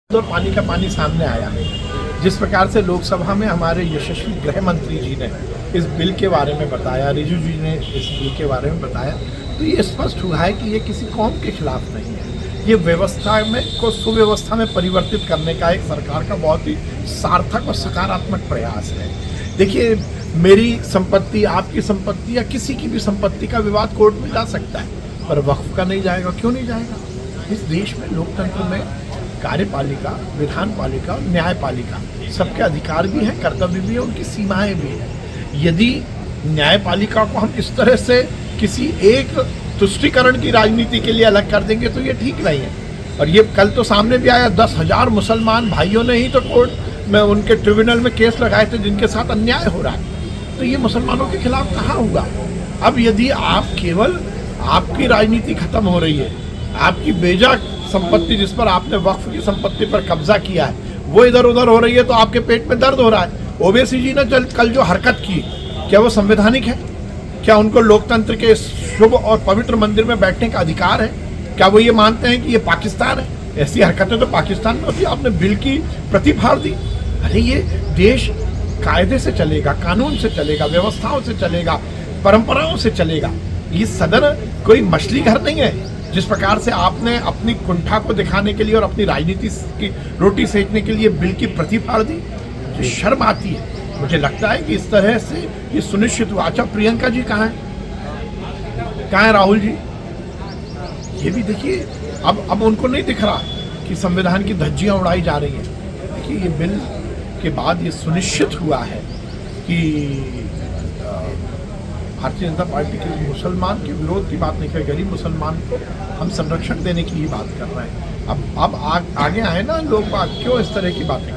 और पानी का पानी सामने आया। जिस प्रकार से लोकसभा में हमारे यशस्वी गृह मंत्री जी ने इस बिल के बारे में बताया, रिजू जी ने इस बिल के बारे में बताया, तो ये स्पष्ट हुआ है कि ये किसी कौम के खिलाफ नहीं है। ये व्यवस्था में को सुव्यवस्था में परिवर्तित करने का एक सरकार का बहुत ही सार्थक और सकारात्मक प्रयास है। देखिए, मेरी संपत्ति, आपकी संपत्ति या किसी की भी संपत्ति का विवाद कोर्ट में जा सकता है, पर वक्फ का नहीं जाएगा। क्यों नहीं जाएगा? इस देश में लोकतंत्र में कार्यपालिका, विधानपालिका और न्यायपालिका सबके अधिकार भी हैं, कर्तव्य भी है, उनकी सीमाएं भी हैं। यदि न्यायपालिका को हम इस तरह से किसी एक तुष्टीकरण की राजनीति के लिए अलग कर देंगे तो ये ठीक नहीं है। और ये कल तो सामने भी आया, 10,000 मुसलमान भाइयों ने ही तो कोर्ट में, उनके ट्रिब्यूनल में केस लगाए थे जिनके साथ अन्याय हो रहा है। तो ये मुसलमानों के खिलाफ कहाँ हुआ? अब यदि आप केवल आपकी राजनीति खत्म हो रही है, आपकी बेजा संपत्ति जिस पर आपने वक्फ की संपत्ति पर कब्जा किया है वो इधर उधर हो रही है, तो आपके पेट में दर्द हो रहा है। ओवैसी जी ने कल जो हरकत की, क्या वो संवैधानिक है? क्या उनको लोकतंत्र के शुभ और पवित्र मंदिर में बैठने का अधिकार है? क्या वो ये मानते हैं कि ये पाकिस्तान है? ऐसी हरकतें तो पाकिस्तान में होती है। आपने बिल की प्रति फाड़ दी। अरे ये देश कायदे से चलेगा, कानून से चलेगा, व्यवस्थाओं से चलेगा, परंपराओं से चलेगा। ये सदन कोई मछली घर नहीं है जिस प्रकार से आपने अपनी कुंठा को दिखाने के लिए और अपनी राजनीति की रोटी सेकने के लिए बिल की प्रति फाड़ दी। तो शर्म आती है। मुझे लगता है कि इस तरह से ये सुनिश्चित हुआ। अच्छा, प्रियंका जी कहाँ हैं? कहाँ हैं राहुल जी? ये भी देखिए, अब उनको नहीं दिख रहा कि संविधान की धज्जियां उड़ाई जा रही हैं। देखिए, ये बिल के बाद ये सुनिश्चित हुआ है कि भारतीय जनता पार्टी के मुसलमान के विरोध की बात नहीं कर, गरीब मुसलमान को हम संरक्षण देने की ही बात कर रहे हैं। अब आगे आए ना लोग, क्यों इस तरह की बातें